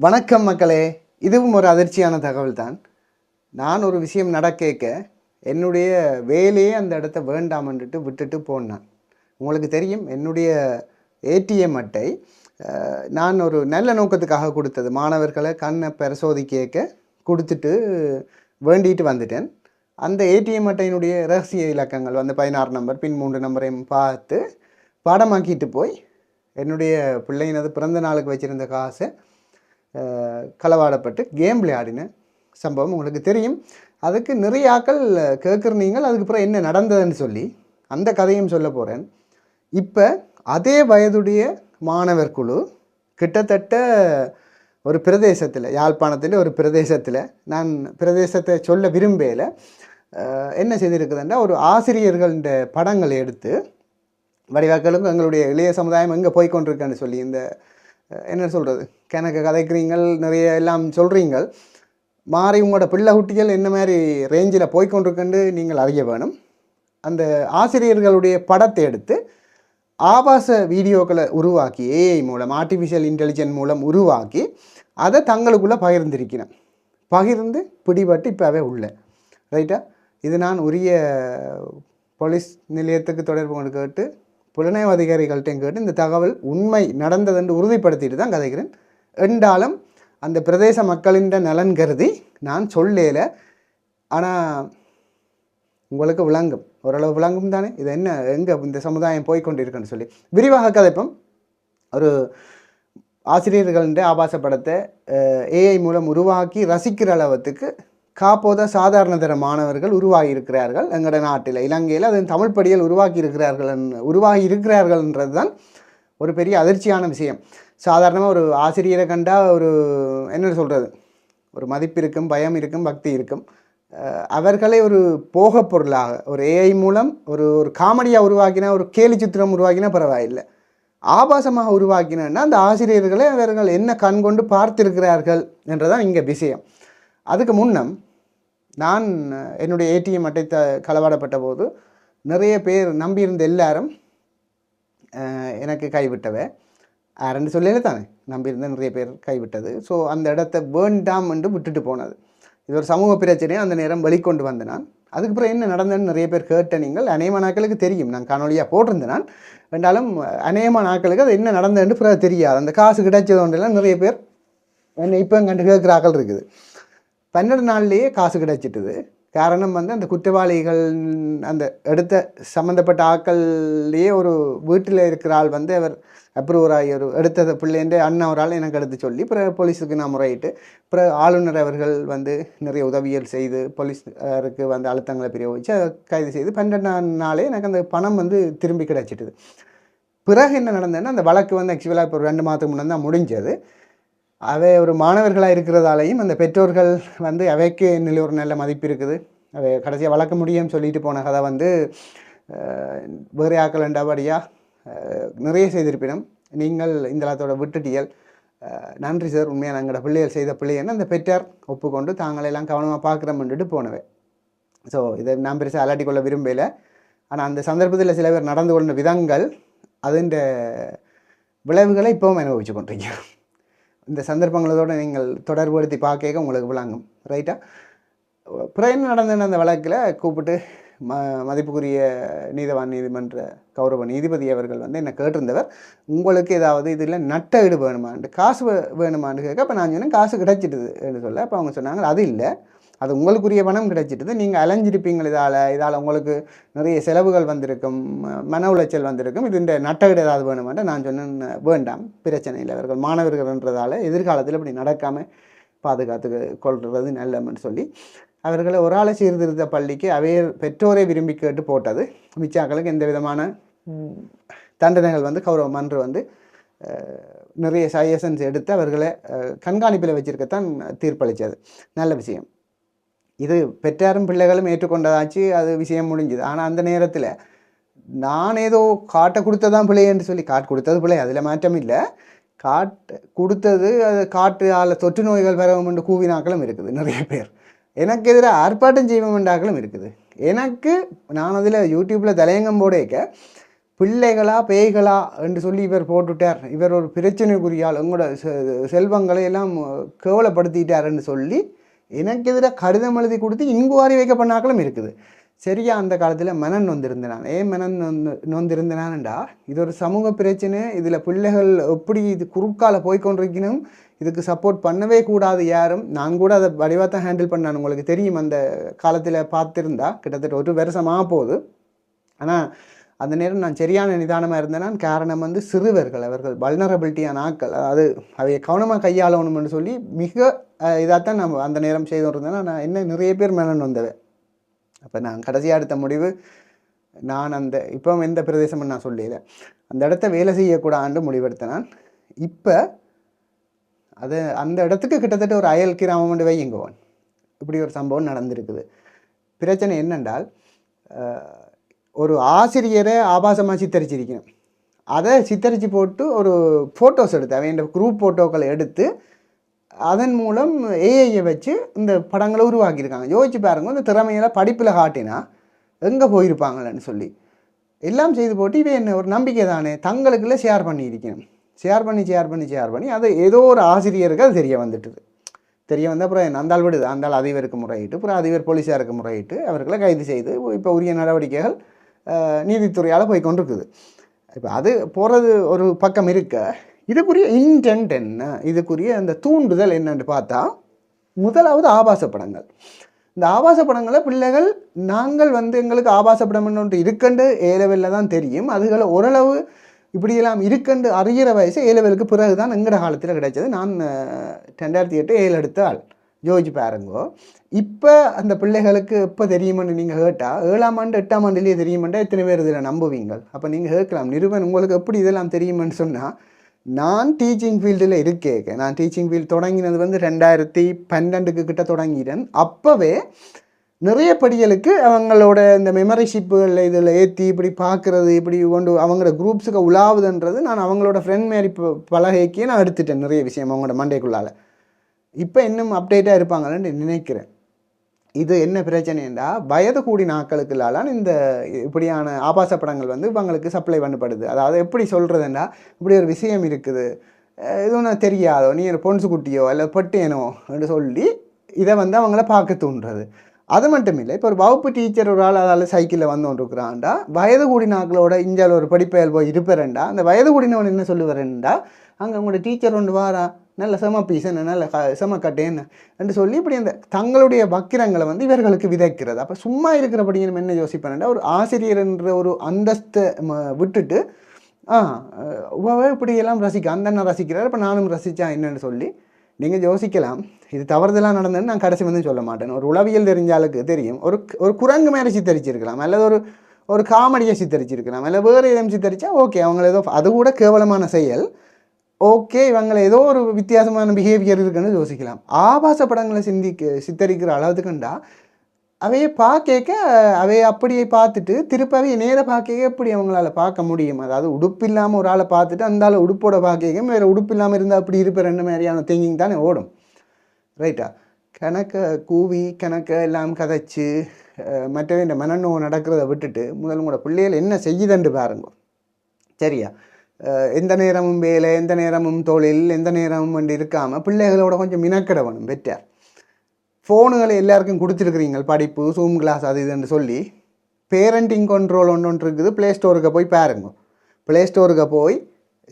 வணக்கம் மக்களே. இதுவும் ஒரு அதிர்ச்சியான தகவல் தான். நான் ஒரு விஷயம் நடக்க என்னுடைய வேலையே அந்த இடத்த வேண்டாமன்ட்டு விட்டுட்டு போனேன். உங்களுக்கு தெரியும், என்னுடைய ஏடிஎம் அட்டை நான் ஒரு நல்ல நோக்கத்துக்காக கொடுத்தது. மாணவர்களை கண்ணை பரிசோதிக்க கொடுத்துட்டு வேண்டிட்டு வந்துட்டேன். அந்த ஏடிஎம் அட்டையினுடைய ரகசிய இலக்கங்கள் வந்து 16 நம்பர் பின் 3 நம்பரையும் பார்த்து பாடமாக்கிட்டு போய் என்னுடைய பிள்ளையினது பிறந்த நாளுக்கு வச்சுருந்த காசை களவாடப்பட்டு கேம் விளையாடின சம்பவம் உங்களுக்கு தெரியும். அதுக்கு நிறைய ஆக்கள் கேட்குறீங்கள் அதுக்கப்புறம் என்ன நடந்ததுன்னு சொல்லி அந்த கதையும் சொல்ல போகிறேன். இப்போ அதே வயதுடைய மாணவர் குழு கிட்டத்தட்ட ஒரு பிரதேசத்தில், யாழ்ப்பாணத்தில் ஒரு பிரதேசத்தில், நான் பிரதேசத்தை சொல்ல விரும்பல, என்ன செய்திருக்குதுன்னா ஒரு ஆசிரியர்கள்ட படங்களை எடுத்து வடிவாக்களுக்கும் எங்களுடைய இளைய சமுதாயம் எங்கே போய்கொண்டிருக்கேன்னு சொல்லி இந்த என்ன சொல்கிறது கணக்கு கதைக்கிறீங்கள், நிறைய எல்லாம் சொல்கிறீங்கள், மாறி உங்களோட பிள்ளை குட்டிகள் என்ன மாதிரி ரேஞ்சில் போய்கொண்டிருக்குன்னு நீங்கள் அறிய வேணும். அந்த ஆசிரியர்களுடைய படத்தை எடுத்து ஆபாச வீடியோக்களை உருவாக்கி ஏஐ மூலம், ஆர்டிஃபிஷியல் இன்டெலிஜென்ஸ் மூலம் உருவாக்கி அதை தங்களுக்குள்ளே பகிர்ந்திருக்கிறேன். பகிர்ந்து பிடிபட்டு இப்போவே உள்ள ரைட்டா. இது நான் உரிய போலீஸ் நிலையத்துக்கு தொடர்பு கொண்டு கேட்டு புலனாய்வு அதிகாரிகள்கிட்டையும் கேட்டு இந்த தகவல் உண்மை நடந்ததென்று உறுதிப்படுத்திட்டு தான் கதைக்கிறேன். என்றாலும் அந்த பிரதேச மக்களின் நலன் கருதி நான் சொல்லல. ஆனால் உங்களுக்கு விளங்கும், ஓரளவு விளங்கும் தானே இது என்ன எங்கே இந்த சமுதாயம் போய்கொண்டிருக்குன்னு சொல்லி. விரிவாக கதைப்போம். ஒரு ஆசிரியர்கள்ட ஆபாச படத்தை ஏஐ மூலம் உருவாக்கி ரசிக்கிற அளவுக்கு காப்போத சாதாரண தர மாணவர்கள் உருவாகி இருக்கிறார்கள் எங்களோட நாட்டில், இலங்கையில். அது தமிழ் படியில் உருவாகி இருக்கிறார்கள்ன்றது தான் ஒரு பெரிய அதிர்ச்சியான விஷயம். சாதாரணமாக ஒரு ஆசிரியரை கண்டால் ஒரு என்ன சொல்கிறது, ஒரு மதிப்பு இருக்கும், பயம் இருக்கும், பக்தி இருக்கும். அவர்களை ஒரு போக பொருளாக ஒரு ஏஐ மூலம் ஒரு காமெடியாக உருவாக்கினா, ஒரு கேலி சித்திரம் உருவாக்கினா பரவாயில்லை, ஆபாசமாக உருவாக்கினா அந்த ஆசிரியர்களை அவர்கள் என்ன கண்கொண்டு பார்த்திருக்கிறார்கள் என்றதான் இங்கே விஷயம். அதுக்கு முன்னம் நான் என்னுடைய ஏடிஎம் அட்டை களவாடப்பட்ட போது நிறைய பேர் நம்பியிருந்த எல்லாரும் எனக்கு கைவிட்டவை யாருன்னு சொல்லல தானே, நம்பியிருந்த நிறைய பேர் கைவிட்டது. ஸோ அந்த இடத்த வேண்டாம் என்று விட்டுட்டு போனது. இது ஒரு சமூக பிரச்சனையை அந்த நேரம் வெளிக்கொண்டு வந்த நான். அதுக்கப்புறம் என்ன நடந்ததுன்னு நிறைய பேர் கேட்ட நீங்கள் அநேகமான நாட்களுக்கு தெரியும். நான் காணொலியாக போட்டிருந்தேன் நான். ரெண்டாலும் அநேகமான நாட்களுக்கு அது என்ன நடந்ததுன்னு பிறகு தெரியாது. அந்த காசு கிடைச்சதோண்டெல்லாம் நிறைய பேர் என்னை இப்போ கண்டு கேட்குறாக்கள் இருக்குது. 12 நாள்லேயே காசு கிடைச்சிட்டுது. காரணம் வந்து அந்த குற்றவாளிகள் அந்த எடுத்த சம்மந்தப்பட்ட ஆக்கள்லேயே ஒரு வீட்டில் இருக்கிற ஆள் வந்து அவர் அப்ரூவர் ஆகி ஒரு எடுத்த பிள்ளைன்ற அண்ணன் ஒரு ஆள் எனக்கு எடுத்து சொல்லி பிறகு போலீஸுக்கு நான் முறையிட்டு பிறகு ஆளுநர் அவர்கள் வந்து நிறைய உதவிகள் செய்து போலீஸருக்கு வந்து அழுத்தங்களை பிரயோகித்து கைது செய்து 12 நாளே எனக்கு அந்த பணம் வந்து திரும்பி கிடைச்சிட்டுது. பிறகு என்ன நடந்ததுன்னா அந்த வழக்கு வந்து ஆக்சுவலாக இப்போ 2 மாதத்துக்கு முன்னே தான் முடிஞ்சது. அவை ஒரு மாணவர்களாக இருக்கிறதாலையும் அந்த பெற்றோர்கள் வந்து அவைக்கு என்னில் ஒரு நல்ல மதிப்பு இருக்குது, அவை கடைசியாக வளர்க்க முடியும்னு சொல்லிட்டு போன கதை வந்து வேறு ஆக்கள் ரெண்டாபடியாக நிறைய செய்திருப்பினும் நீங்கள் இந்த எல்லாத்தோட விட்டுட்டியல், நன்றி சார், உண்மையாக நாங்களோட பிள்ளைகள் செய்த பிள்ளைன்னு அந்த பெற்றார் ஒப்புக்கொண்டு தாங்களெல்லாம் கவனமாக பார்க்குறோம்னுட்டு போனவை. ஸோ இதை நான் பெருசாக அலாட்டி கொள்ள விரும்பலை. ஆனால் அந்த சந்தர்ப்பத்தில் சில பேர் நடந்து கொண்ட விதங்கள் அதன் விளைவுகளை இப்போவும் அனுபவிச்சு கொண்டிருக்கீங்க. இந்த சந்தர்ப்பங்களோடு நீங்கள் தொடர்புபடுத்தி பார்க்க உங்களுக்கு விளங்கும் ரைட்டா. அப்புறம் என்ன நடந்ததுன்னு அந்த வழக்கில் கூப்பிட்டு மதிப்புக்குரிய நீதிமன்ற கௌரவ நீதிபதி அவர்கள் வந்து என்னை கேட்டிருந்தவர், உங்களுக்கு ஏதாவது இதில் நட்ட ஈடு வேணுமான்னு, காசு வேணுமான்னு கேட்க. அப்போ நான் சொன்னேன் காசு கிடைச்சிட்டுதுன்னு சொல்ல. அப்போ அவங்க சொன்னாங்க அது இல்லை, அது உங்களுக்குரிய பணம் கிடைச்சிட்டுது, நீங்கள் அலைஞ்சிருப்பீங்கள், இதால் உங்களுக்கு நிறைய செலவுகள் வந்திருக்கும், மன உளைச்சல் வந்திருக்கும், இது இந்த நட்டகீடு ஏதாவது வேணுமான்ட்டு. நான் சொன்னேன் வேண்டாம், பிரச்சனை இல்லை, அவர்கள் மாணவர்கள்ன்றதால எதிர்காலத்தில் இப்படி நடக்காமல் பாதுகாத்து கொள்வது நல்லம்னு சொல்லி அவர்களை ஒரு ஆளை சீர்திருத்த பள்ளிக்கு பெற்றோரை விரும்பி கேட்டு போட்டது. மிச்சாக்களுக்கு எந்த விதமான தண்டனைகள் வந்து கௌரவ மன்று வந்து நிறைய சஜஷன்ஸ் எடுத்து அவர்களை கண்காணிப்பில் வச்சிருக்கத்தான் தீர்ப்பளித்தது. நல்ல விஷயம். இது பெற்றாரும் பிள்ளைகளும் ஏற்றுக்கொண்டதாச்சு, அது விஷயம் முடிஞ்சுது. ஆனால் அந்த நேரத்தில் நான் ஏதோ காட்டை கொடுத்ததான் பிள்ளை என்று சொல்லி, காட்டு கொடுத்தது பிள்ளை, அதில் மாற்றம் இல்லை, காட்டு கொடுத்தது அது காட்டு தொற்று நோய்கள் வரவும் என்று கூவினாக்களும் இருக்குது நிறைய பேர். எனக்கு எதிராக ஆர்ப்பாட்டம் செய்வோம்ண்டாக்களும் இருக்குது. எனக்கு நான் அதில் யூடியூப்பில் தலையங்கம் போடேக்க பிள்ளைகளா பேய்களா என்று சொல்லி இவர் போட்டுட்டார், இவர் ஒரு பிரச்சனைக்குரியால் உங்களோட செல்வங்களை எல்லாம் கேவலப்படுத்திட்டாருன்னு சொல்லி எனக்கு எதிராக கடிதம் எழுதி கொடுத்து இன்குவாரி வைக்க பண்ணாக்களும் இருக்குது. சரியா அந்த காலத்தில் மனன் நொந்திருந்தேன். ஏன் மனன் நொந்திருந்தேனான்டா, இது ஒரு சமூக பிரச்சனை, இதில் பிள்ளைகள் எப்படி இது குறுக்கால போய்கொண்டிருக்கணும், இதுக்கு சப்போர்ட் பண்ணவே கூடாது யாரும். நான் கூட அதை வடிவாக தான் ஹேண்டில் பண்ணேன். உங்களுக்கு தெரியும், அந்த காலத்தில் பார்த்துருந்தா கிட்டத்தட்ட 1 வருஷமாக போகுது. ஆனால் அந்த நேரம் நான் சரியான நிதானமாக இருந்தேன்னா, காரணம் வந்து சிறுவர்கள், அவர்கள் வல்னரபிலிட்டியான ஆக்கள், அதாவது அவைய கவனமாக கையாளணும்னு சொல்லி மிக இதாகத்தான் நம்ம அந்த நேரம் செய்து இருந்தேன்னா, நான் என்ன நிறைய பேர் மனன் வந்தவன். அப்போ நான் கடைசியாக எடுத்த முடிவு, நான் அந்த இப்போ எந்த பிரதேசம்னு நான் சொல்லல, அந்த இடத்த வேலை செய்யக்கூடாது முடிவெடுத்தேன் நான். இப்போ அது அந்த இடத்துக்கு கிட்டத்தட்ட ஒரு அயல் கிராமம் வையுங்கோன். இப்படி ஒரு சம்பவம் நடந்திருக்குது. பிரச்சனை என்னென்றால், ஒரு ஆசிரியரை ஆபாசமாக சித்தரிச்சிருக்கணும். அதை சித்தரித்து போட்டு ஒரு ஃபோட்டோஸ் எடுத்து அவன் குரூப் ஃபோட்டோக்களை எடுத்து அதன் மூலம் ஏஐயை வச்சு இந்த படங்களை உருவாக்கியிருக்காங்க. யோசிச்சு பாருங்க, இந்த திறமையில் படிப்பில் காட்டினா எங்கே போயிருப்பாங்களேன்னு சொல்லி எல்லாம் செய்து போட்டு இவன் என்ன ஒரு நம்பிக்கை தானே தங்களுக்குள்ளே ஷேர் பண்ணியிருக்கணும். ஷேர் பண்ணி அது ஏதோ ஒரு ஆசிரியருக்கு அது தெரிய வந்துட்டுது. தெரிய வந்து அப்புறம் அந்தாள் விடுது, அந்தாள் அதிபருக்கு முறையிட்டு, அப்புறம் அதிபர் போலீஸாருக்கு முறையிட்டு அவர்களை கைது செய்து இப்போ உரிய நடவடிக்கைகள் நீதித்துறையால் போய் கொண்டிருக்குது. இப்போ அது போகிறது ஒரு பக்கம் இருக்க, இதுக்குரிய இன்டென்ட் என்ன, இதுக்குரிய அந்த தூண்டுதல் என்னன்னு பார்த்தா, முதலாவது ஆபாச படங்கள். இந்த ஆபாச படங்களை பிள்ளைகள் நாங்கள் வந்து எங்களுக்கு ஆபாச படம் ஒன்று இருக்கண்டு ஏலவெல்ல தான் தெரியும். அதுகளை ஓரளவு இப்படியெல்லாம் இருக்கண்டு அறிகிற வயசு ஏலவெலுக்கு பிறகு தான் எங்கட காலத்தில் கிடைச்சது. நான் 2008 ஏழு எடுத்த ஆள், யோசிச்சு பாருங்கோ. இப்போ அந்த பிள்ளைகளுக்கு எப்போ தெரியுமென்னு நீங்கள் கேட்டால் 7ஆம் ஆண்டு 8ஆம் ஆண்டுலேயே தெரியுமெண்டா எத்தனை பேர் இதில் நம்புவீங்கள்? அப்போ நீங்கள் கேட்கலாம், நிறுவனம் உங்களுக்கு எப்படி இதெல்லாம் தெரியுமென்னு சொன்னால், நான் டீச்சிங் ஃபீல்டில் இருக்கேன். நான் டீச்சிங் ஃபீல்டு தொடங்கினது வந்து 2012 கிட்ட தொடங்கிட்டேன். அப்போவே நிறைய படிகளுக்கு அவங்களோட இந்த மெமரிஷிப்புகள் இதில் ஏற்றி இப்படி பார்க்குறது, இப்படி கொண்டு அவங்களோட குரூப்ஸுக்கு உலாவுதுன்றது நான் அவங்களோட ஃப்ரெண்ட் மாரி பழகைக்கே நான் எடுத்துட்டேன் நிறைய விஷயம் அவங்களோட மண்டைக்குள்ளால். இப்போ இன்னும் அப்டேட்டாக இருப்பாங்கன்னு நினைக்கிறேன். இது என்ன பிரச்சனைண்டா, வயது கூடின ஆக்களுக்குள்ளாலான் இந்த இப்படியான ஆபாச படங்கள் வந்து இவங்களுக்கு சப்ளை பண்ணப்படுது. அதாவது எப்படி சொல்கிறதுண்டா, இப்படி ஒரு விஷயம் இருக்குது, இது ஒன்று தெரியாதோ, நீ ஒரு பொன்சு குட்டியோ இல்லை பொட்டேனோ என்று சொல்லி இதை வந்து அவங்கள பார்க்க தூண்டுறது. அது மட்டும் இல்லை, இப்போ ஒரு வகுப்பு டீச்சர் ஒரு ஆள் அதால் சைக்கிளில் வந்து கொண்டிருக்கிறான்டா, வயது கூடின ஆக்களோட இஞ்சால் ஒரு படிப்பையில் போய் இருப்பேன்டா, அந்த வயது கூடினவன் என்ன சொல்லுவாருண்டா, அங்கே உங்களோட டீச்சர் ஒன்று வாரா, நல்ல செம பீஸ் என்ன, நல்ல செம கட்டேன்னு என்று சொல்லி இப்படி அந்த தங்களுடைய வக்கிரங்களை வந்து இவர்களுக்கு விதைக்கிறது. அப்போ சும்மா இருக்கிறபடி நம்ம என்ன யோசிப்பேன்டா, ஒரு ஆசிரியர் என்ற ஒரு அந்தஸ்தை விட்டுட்டு இப்படியெல்லாம் ரசிக்க அந்த அண்ணன் ரசிக்கிறார், இப்போ நானும் ரசித்தா என்னன்னு சொல்லி நீங்கள் யோசிக்கலாம். இது தவறுதெல்லாம் நடந்ததுன்னு நான் கடைசி வந்து சொல்ல மாட்டேன். ஒரு உளவியல் தெரிஞ்சாலுக்கு தெரியும், ஒரு குரங்கு மேலே சித்தரிச்சிருக்கலாம், அல்லது ஒரு காமெடியை சித்தரிச்சிருக்கலாம், இல்லை வேறு எதுவும் சித்தரித்தா ஓகே, அவங்கள ஏதோ அது கூட கேவலமான செயல், ஓகே இவங்களை ஏதோ ஒரு வித்தியாசமான பிஹேவியர் இருக்குன்னு யோசிக்கலாம். ஆபாச படங்களை சித்தரிக்கிற அளவுக்குண்டா அவையை பார்க்க அவையை அப்படியே பார்த்துட்டு திருப்ப அவையை நேராக பார்க்க எப்படி அவங்களால பார்க்க முடியும்? அதாவது உடுப்பு இல்லாமல் ஒரு ஆளை பார்த்துட்டு அந்த ஆளை உடுப்போட பார்க்க வேறு உடுப்பு இல்லாமல் இருந்தால் அப்படி இருப்ப ரெண்டு மாதிரியான திங்கிங் தானே ஓடும், ரைட்டா? கணக்கை கூவி கணக்கை எல்லாம் கதைச்சு மற்றவே இந்த மனநோவு நடக்கிறத விட்டுட்டு முதல்ல கூட பிள்ளைகள் என்ன செய்யுதுன்னு பாருங்க, சரியா? எந்த நேரமும் வேலை, எந்த நேரமும் தொழில், எந்த நேரமும் வந்து இருக்காமல் பிள்ளைகளோட கொஞ்சம் மினக்கிட வேணும். பெட்டர் ஃபோனுகளை எல்லாருக்கும் கொடுத்துருக்குறீங்க, படிப்பு ஜூம் கிளாஸ் அது இதுன்னு சொல்லி. பேரண்டிங் கண்ட்ரோல் ஒன்று இருக்குது, ப்ளே ஸ்டோருக்கு போய் பாருங்க. ப்ளே ஸ்டோருக்கு போய்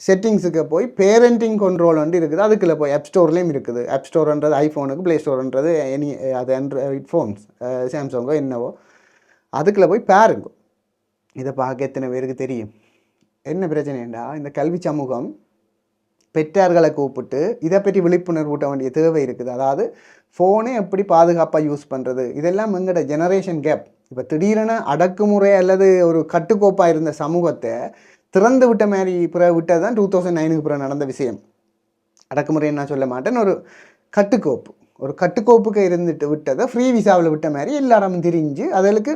செட்டிங்ஸுக்கு போய் பேரண்டிங் கண்ட்ரோல் ஒன்று இருக்குது, அதுக்குள்ளே போய் ஆப் ஸ்டோர்லேயும் இருக்குது. ஆப் ஸ்டோர்ன்றது ஐஃபோனுக்கு, ப்ளே ஸ்டோர்ன்றது அது ஆண்ட்ராய்ட் ஃபோன்ஸ், சாம்சங்கோ என்னவோ, அதுக்குள்ளே போய் பாருங்க. இதை பார்க்க எத்தனை பேருக்கு தெரியும்? என்ன பிரச்சனைண்டா, இந்த கல்வி சமூகம் பெற்றார்களை கூப்பிட்டு இதை பற்றி விழிப்புணர்வு ஊட்ட வேண்டிய தேவை இருக்குது. அதாவது ஃபோனை எப்படி பாதுகாப்பாக யூஸ் பண்ணுறது, இதெல்லாம் எங்களோட ஜெனரேஷன் கேப். இப்போ திடீரென அடக்குமுறை அல்லது ஒரு கட்டுக்கோப்பாக இருந்த சமூகத்தை திறந்து விட்ட மாதிரி விட்டது தான் 2009 பிறகு நடந்த விஷயம். அடக்குமுறை நான் சொல்ல மாட்டேன், ஒரு கட்டுக்கோப்புக்கு இருந்துட்டு விட்டதை ஃப்ரீ விசாவில் விட்ட மாதிரி எல்லாரும் திரிஞ்சு அதற்கு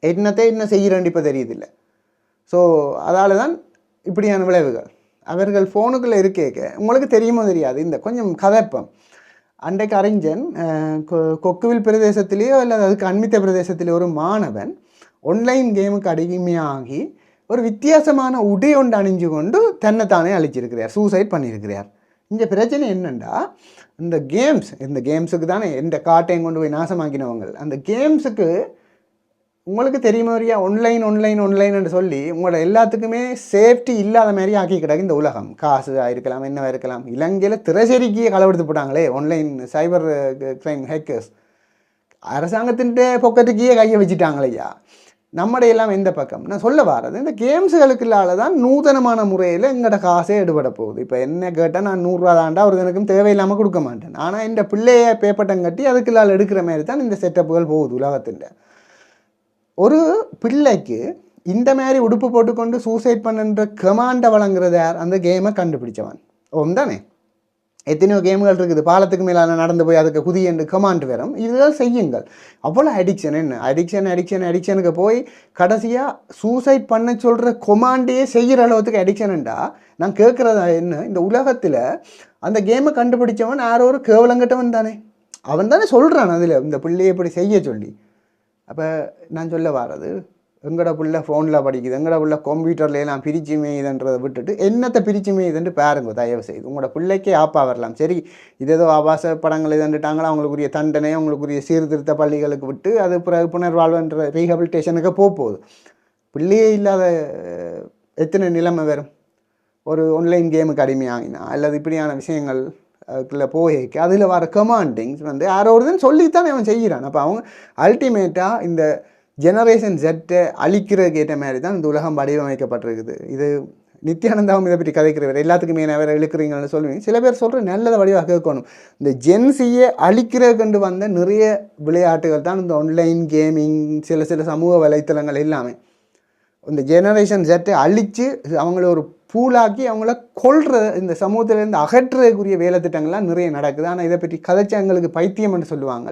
என்ன செய்கிறேன்னு இப்போ தெரியுதில்லை. ஸோ அதால் தான் இப்படியான விளைவுகள். அவர்கள் ஃபோனுக்குள்ளே இருக்கேக்க உங்களுக்கு தெரியுமோ தெரியாது, இந்த கொஞ்சம் கதைப்பம். அன்றைக்கு அறிஞன் கொக்குவில் பிரதேசத்திலேயோ இல்லை அதுக்கு அண்மித்த பிரதேசத்திலேயோ ஒரு மாணவன் ஆன்லைன் கேமுக்கு அடிமையாகி ஒரு வித்தியாசமான உடை ஒன்று அணிஞ்சு கொண்டு தன்னைத்தானே அழிச்சிருக்கிறார், சூசைட் பண்ணியிருக்கிறார். இந்த பிரச்சனை என்னென்னா, இந்த கேம்ஸுக்கு தானே இந்த காட்டையும் கொண்டு போய் நாசமாக்கினவங்க. அந்த கேம்ஸுக்கு உங்களுக்கு தெரியுமா ஒன்லைன்னு சொல்லி உங்களோட எல்லாத்துக்குமே சேஃப்டி இல்லாத மாதிரி ஆக்கி கிடக்கு இந்த உலகம். காசு இருக்கலாம், என்னவா இருக்கலாம். இலங்கையில் திரைச்சேரிக்கையே களவெடுத்து போட்டாங்களே ஆன்லைன் சைபர் கிரைம் ஹேக்கர்ஸ். அரசாங்கத்தின் பொக்கெட்டுக்கே கையை வச்சுட்டாங்களையா. நம்மடைய எல்லாம் எந்த பக்கம் நான் சொல்ல வர்றது, இந்த கேம்ஸுகளுக்குள்ளால தான் நூதனமான முறையில் எங்களோட காசே எடுபட போகுது. இப்போ என்ன கேட்டால் நான் 100 தாண்டா ஒரு தினக்கும் தேவையில்லாமல் கொடுக்க மாட்டேன். ஆனால் இந்த பிள்ளையை பேப்பட்டம் கட்டி அதுக்குள்ளால் எடுக்கிற மாதிரி தான் இந்த செட்டப்புகள் போகுது உலகத்தில். ஒரு பிள்ளைக்கு இந்த மாதிரி உடுப்பு போட்டுக்கொண்டு சூசைட் பண்ணுன்ற கமாண்டை வழங்குறது யார்? அந்த கேமை கண்டுபிடிச்சவன் தானே. எத்தனையோ கேம்கள் இருக்குது, பாலத்துக்கு மேலே நடந்து போய் அதுக்கு குதி என்று கமாண்ட் வரும். இதுதான் செய்யுங்கள். அவ்வளோ அடிக்ஷன். என்ன அடிக்ஷனுக்கு போய் கடைசியாக சூசைட் பண்ண சொல்கிற கொமாண்டையே செய்கிற அளவுக்கு அடிக்ஷன்டா. நான் கேட்குறதா என்ன, இந்த உலகத்தில் அந்த கேமை கண்டுபிடிச்சவன் யாரோ ஒரு கேவலங்கட்டவன் தானே. அவன் தானே சொல்கிறான் அதில் இந்த பிள்ளையை இப்படி செய்ய சொல்லி. அப்போ நான் சொல்ல வர்றது, எங்கட பிள்ளை ஃபோனில் படிக்குது, எங்கட பிள்ளை கம்ப்யூட்டரில் எல்லாம் பிரிச்சு மேயுதுன்றதை விட்டுட்டு என்னத்தை பிரிச்சு மேயுதுன்ட்டு பாருங்க தயவு செய்து. உங்களோட பிள்ளைக்கே ஆப்பா வரலாம். சரி, இது ஏதோ ஆபாச படங்கள் இதுன்ட்டாங்களா, அவங்களுக்குரிய தண்டனை அவங்களுக்குரிய சீர்திருத்த பள்ளிகளுக்கு விட்டு அது புனர்வாழ்வுன்ற ரீஹபிலிட்டேஷனுக்கு போகுது. பிள்ளையே இல்லாத எத்தனை நிலைமை வரும் ஒரு ஆன்லைன் கேமுக்கு அடிமையாகினா, அல்லது இப்படியான விஷயங்கள் போய்க்கு அதில் வர கமாண்டிங்ஸ் யாரோ ஒருதான் சொல்லித்தான் அவன் செய்கிறான். அப்போ அவங்க அல்டிமேட்டாக இந்த ஜெனரேஷன் ஜெட்டை அழிக்கிறதுக்கு ஏற்ற மாதிரி தான் இந்த உலகம் வடிவமைக்கப்பட்டிருக்குது. இது நித்யானந்தாவும் இதை பற்றி கதைக்கிறவர் எல்லாத்துக்குமே வேறு இழுக்கிறீங்கன்னு சொல்லுவீங்க. சில பேர் சொல்கிற நல்லதை வடிவாக கேட்கணும். இந்த ஜென்சியை அழிக்கிறதுக்கு வந்த நிறைய விளையாட்டுகள் தான் இந்த ஆன்லைன் கேமிங், சில சமூக வலைத்தளங்கள் எல்லாமே. இந்த ஜெனரேஷன் ஜெட்டை அழித்து அவங்கள ஒரு பூலாக்கி அவங்கள கொள்கிற, இந்த சமூகத்திலேருந்து அகற்றுறதுக்குரிய வேலை திட்டங்கள்லாம் நிறைய நடக்குது. ஆனால் இதை பற்றி கதைச்சு எங்களுக்கு பைத்தியம் என்று சொல்லுவாங்க.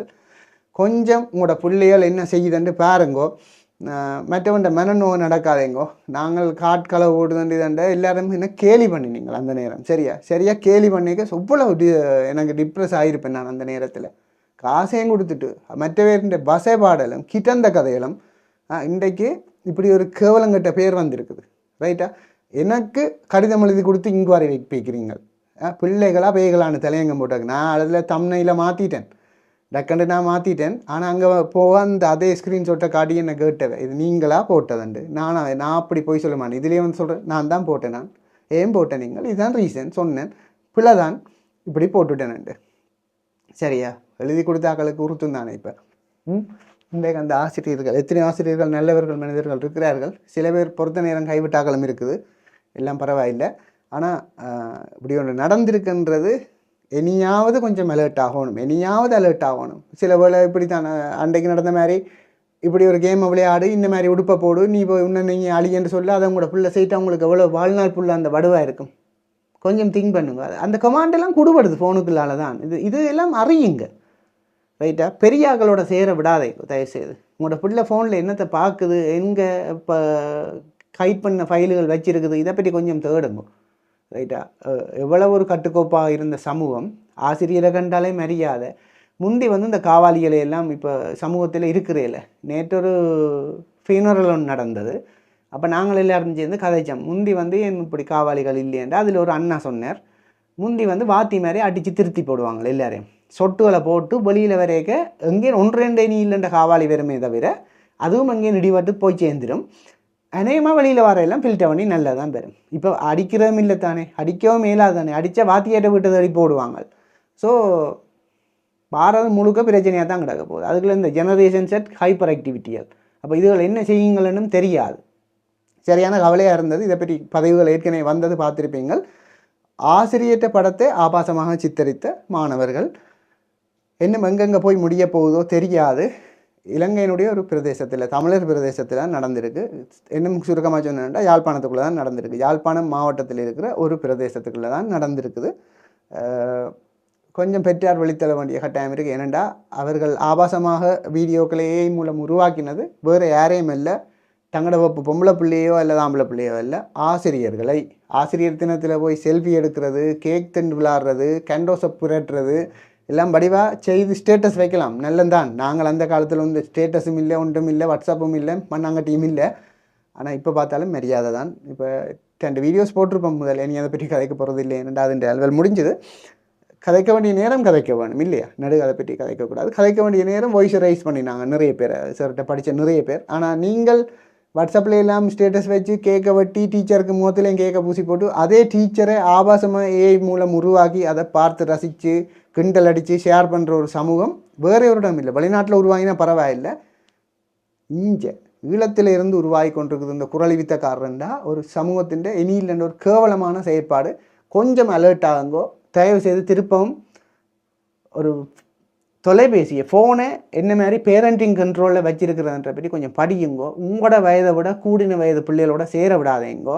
கொஞ்சம் உங்களோட பிள்ளைகள் என்ன செய்யுதுன்ட்டு பாருங்கோ. மற்றவன்ட மனநோய் நடக்காதேங்கோ. நாங்கள் காட்களை ஓடுதுண்டு இதண்ட எல்லாரும் என்ன கேலி பண்ணினீங்கள் அந்த நேரம். சரியா கேலி பண்ணிக்க இவ்வளவு எனக்கு டிப்ரெஸ் ஆகிருப்பேன் நான் அந்த நேரத்தில். காசையும் கொடுத்துட்டு மற்றவருடைய பசை பாடலும் கிட்டந்த கதைகளும் இன்றைக்கு இப்படி ஒரு கேவலங்கிட்ட பேர் வந்திருக்குது. ரைட்டா? எனக்கு கடிதம் எழுதி கொடுத்து இன்குவாரி வைக்கிறீங்க. பிள்ளைகளா பேய்களான்னு தலையங்கம் போட்டாங்க. நான் அதில் தம்னையில் மாற்றிட்டேன், டக்கண்டு நான் மாற்றிட்டேன். ஆனால் அங்கே போக அந்த அதே ஸ்க்ரீன்ஷாட்டை காட்டி என்னை கேட்டவை, இது நீங்களாக போட்டதுண்டு. நான் அப்படி போய் சொல்ல மாட்டேன். இதுலேயே சொல்கிறேன், நான் தான் போட்டேன். நான் ஏன் போட்டேன் நீங்கள், இதுதான் ரீசன் சொன்னேன், பிள்ளை தான் இப்படி போட்டுட்டேன்ண்டு. சரியா? எழுதி கொடுத்தாக்களுக்கு உறுத்தும் தானே. இப்போ இன்றைக்கு அந்த ஆசிரியர்கள், எத்தனை ஆசிரியர்கள் நல்லவர்கள் மனிதர்கள் இருக்கிறார்கள். சில பேர் பொறுத்த நேரம் கைவிட்டாக்களும் இருக்குது, எல்லாம் பரவாயில்லை. ஆனால் இப்படி ஒன்று நடந்திருக்குன்றது இனியாவது கொஞ்சம் அலர்ட் ஆகணும். சில வேளை இப்படி தான் அன்றைக்கு நடந்த மாதிரி இப்படி ஒரு கேமை விளையாடு, இந்த மாதிரி உடுப்பை போடு, நீ போய் இன்னும் நீங்கள் அழியன்னு சொல்லி அதை உங்களோட புள்ள செய்யிட்டு அவங்களுக்கு எவ்வளோ வாழ்நாள் புள்ள அந்த வடுவாக இருக்கும். கொஞ்சம் திங்க் பண்ணுங்க. அந்த கமாண்டெல்லாம் கொடுபடுது ஃபோனுக்குள்ளால தான். இது எல்லாம் அறியுங்க. ரைட்டா? பெரியாக்களோட சேர விடாதே தயவுசெய்து. உங்களோட பிள்ளை ஃபோனில் என்னத்தை பார்க்குது, எங்கே இப்போ ஹைட் பண்ண ஃபைலுகள் வச்சுருக்குது, இதை பற்றி கொஞ்சம் தேடுங்க. ரைட்டா? எவ்வளோ ஒரு கட்டுக்கோப்பாக இருந்த சமூகம், ஆசிரியரை கண்டாலே மரியாதை. முந்தி இந்த காவாலிகளை எல்லாம் இப்போ சமூகத்தில் இருக்கிறேல. நேற்றொரு ஃபியூனரல் ஒன்று நடந்தது. அப்போ நாங்கள் எல்லாரும் சேர்ந்து கதைச்சோம். முந்தி என் இப்படி காவாலிகள் இல்லையென்று அதில் ஒரு அண்ணா சொன்னார். முந்தி வாத்தி மாதிரி அடித்து திருத்தி போடுவாங்க எல்லாரையும். சொட்டுகளை போட்டு வெளியில் வரைக்க எங்கேயும் 1-2 நீ இல்லைன்ற காவாலி வருமே தவிர அதுவும் அங்கேயும் இடிபட்டு போய் சேர்ந்துடும். அநேகமாக வெளியில் வர எல்லாம் ஃபில்டர் பண்ணி நல்லா தான் பெறும். இப்போ அடிக்கிறதும் இல்லை தானே, அடிக்கவும் மேலாது தானே. அடித்தா வாத்தியாட்ட விட்டு தடி போடுவாங்க. ஸோ பாரதம் முழுக்க பிரச்சனையாக தான் கிடக்க போகுது. அதுக்குள்ள இந்த ஜெனரேஷன் செட் ஹைப்பர் ஆக்டிவிட்டிகள். அப்போ இதுகள் என்ன செய்யுங்கள்னு தெரியாது. சரியான கவலையாக இருந்தது. இதை பற்றி பதிவுகள் ஏற்கனவே வந்தது பார்த்துருப்பீங்கள். ஆசிரியற்ற படத்தை ஆபாசமாக சித்தரித்த மாணவர்கள் இன்னும் எங்கெங்கே போய் முடிய போகுதோ தெரியாது. இலங்கையினுடைய ஒரு பிரதேசத்தில், தமிழர் பிரதேசத்தில் நடந்திருக்கு. இன்னும் சுருக்கமாக சொன்னா யாழ்ப்பாணத்துக்குள்ளே தான் நடந்திருக்கு. யாழ்ப்பாணம் மாவட்டத்தில் இருக்கிற ஒரு பிரதேசத்துக்குள்ளே தான் நடந்திருக்குது. கொஞ்சம் பெற்றார் வெளித்தள்ள வேண்டிய கட்டாயம் இருக்குது. ஏனெண்டா அவர்கள் ஆபாசமாக வீடியோக்களையே மூலம் உருவாக்கினது வேறு யாரையும் இல்லை, தங்களோட வகுப்பு பொம்பளை பிள்ளையோ அல்லது ஆம்பளை பிள்ளையோ இல்லை, ஆசிரியர்களை. ஆசிரியர் தினத்தில் போய் செல்ஃபி எடுக்கிறது, கேக் திண்டு விளாடுறது, கேண்டோஸை புரட்டுறது எல்லாம் வடிவாக செய்து ஸ்டேட்டஸ் வைக்கலாம். நல்லந்தான். நாங்கள் அந்த காலத்தில் ஸ்டேட்டஸும் இல்லை, ஒன்றும் இல்லை, வாட்ஸ்அப்பும் இல்லை, மண்ணாங்கட்டியும் இல்லை. ஆனால் இப்போ பார்த்தாலும் மரியாதை தான். இப்போ 2 வீடியோஸ் போட்டிருப்போம் முதல்ல, நீ அதை பற்றி கதைக்க போகிறது இல்லை, ரெண்டாவது அலுவல் முடிஞ்சது. கதைக்க வேண்டிய நேரம் கதைக்க வேணும் இல்லையா, நடு அதை பற்றி கதைக்கக்கூடாது. கதைக்க வேண்டிய நேரம் வாய்ஸை ரைஸ் பண்ணினாங்க நிறைய பேர், சார்கிட்ட படித்த நிறைய பேர். ஆனால் நீங்கள் வாட்ஸ்அப்பில் எல்லாம் ஸ்டேட்டஸ் வச்சு கேட்க வெட்டி டீச்சருக்கு முகத்துலேயும் கேட்க பூசி போட்டு அதே டீச்சரை ஆபாசமாக ஏஐ மூலம் உருவாக்கி அதை பார்த்து ரசித்து கிண்டல் அடித்து ஷேர் பண்ணுற ஒரு சமூகம் வேறு ஒரு இடம் இல்லை. வெளிநாட்டில் உருவாகினா பரவாயில்லை, இங்கே ஈழத்தில் இருந்து உருவாகி கொண்டிருக்குது இந்த குரலிவித்தக்காரன்டா ஒரு சமூகத்தின் இனியில் ஒரு கேவலமான செயற்பாடு. கொஞ்சம் அலர்ட் ஆகுங்கோ, தயவு செய்து. திருப்பவும் ஒரு தொலைபேசியை ஃபோனை என்ன மாதிரி பேரண்டிங் கண்ட்ரோலில் வச்சிருக்கிறதுன்ற பற்றி கொஞ்சம் படியுங்கோ. உங்களோட வயதை விட கூடின வயது பிள்ளைகளோட சேர விடாதேங்கோ.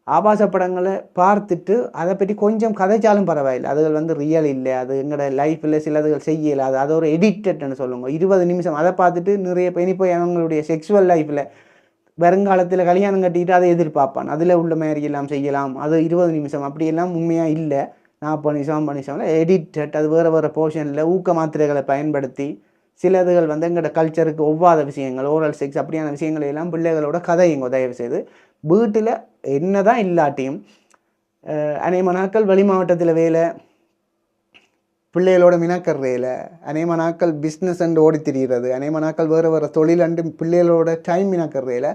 ஆபாச படங்களை பார்த்துட்டு அதை பற்றி கொஞ்சம் கதைச்சாலும் பரவாயில்லை, அதுகள் ரியல் இல்லை, அது எங்களோட லைஃப்பில் சிலதுகள் செய்யலை, அது ஒரு எடிட்டட்னு சொல்லுங்க. 20 நிமிஷம் அதை பார்த்துட்டு நிறைய பேர் போய் அவங்களுடைய செக்ஸுவல் லைஃப்பில் வருங்காலத்தில் கல்யாணம் கட்டிட்டு அதை எதிர்பார்ப்பான், அதில் உள்ள மாதிரி எல்லாம் செய்யலாம். அது 20 நிமிஷம் அப்படியெல்லாம் உண்மையாக இல்லை. 40 நிமிஷம் எடிட்டட், அது வேறு வேறு போர்ஷனில் ஊக்க மாத்திரைகளை பயன்படுத்தி சிலதுகள் எங்களோட கல்ச்சருக்கு ஒவ்வாத விஷயங்கள், ஓரல் செக்ஸ் அப்படியான விஷயங்களை எல்லாம் பிள்ளைகளோட கதையுங்க தயவு செய்து. வீட்டில் என்ன தான் இல்லாட்டியும் அநேக நாட்கள் வெளி மாவட்டத்தில் வேலை, பிள்ளைகளோட மினக்கறையில் அநேக நாட்கள் பிஸ்னஸ் அண்டு ஓடி திரிகிறது, அநேக நாட்கள் வேறு வேறு தொழில் அண்டு பிள்ளைகளோட டைம் மினக்கறையில்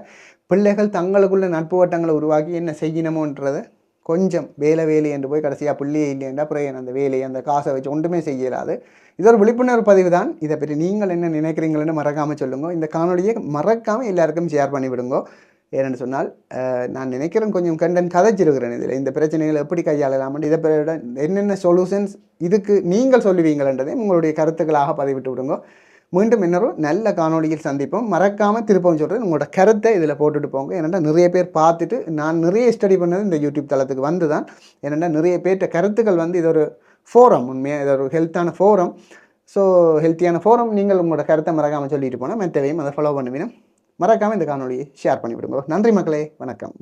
பிள்ளைகள் தங்களுக்குள்ள நட்பு வட்டங்களை உருவாக்கி என்ன செய்யணுமோன்றதை கொஞ்சம் வேலை என்று போய் கடைசியாக பிள்ளையே இல்லையண்டா அப்புறம் அந்த வேலையை அந்த காசை வச்சு ஒன்றுமே செய்யலாது. இது ஒரு விழிப்புணர்வு பதிவு தான். இதை பற்றி நீங்கள் என்ன நினைக்கிறீங்களன்னு மறக்காமல் சொல்லுங்க. இந்த காணொலியை மறக்காமல் எல்லாருக்கும் ஷேர் பண்ணி விடுங்க. ஏன்னு சொன்னால் நான் நினைக்கிறேன் கொஞ்சம் கண்டென்ட் கதைச்சிருக்கிறேன் இதில், இந்த பிரச்சனைகளை எப்படி கையாளலாம்னு, இதை என்னென்ன சொல்யூஷன்ஸ் இதுக்கு நீங்கள் சொல்லுவீங்களன்றதை உங்களுடைய கருத்துக்களாக பதிவிட்டு விடுங்க. மீண்டும் இன்னொரு நல்ல காணொலியில் சந்திப்போம். மறக்காமல் திருப்பவும் சொல்கிறேன், உங்களோட கருத்தை இதில் போட்டுட்டு போங்க. ஏன்னா நிறைய பேர் பார்த்துட்டு, நான் நிறைய ஸ்டடி பண்ணது இந்த யூடியூப் தளத்துக்கு வந்து தான். ஏன்னா நிறைய பேர்கிட்ட கருத்துக்கள் இது ஒரு ஃபோரம், உண்மையாக இது ஒரு ஹெல்த்தான ஃபோரம். ஸோ ஹெல்த்தியான ஃபோரம். நீங்கள் உங்களோட கருத்தை மறக்காமல் சொல்லிட்டு போனால் மற்றவையும் அதை ஃபாலோ பண்ணுவீங்க. மறக்காமல் இந்த காணொலியை ஷேர் பண்ணிவிடுங்க. நன்றி மக்களே, வணக்கம்.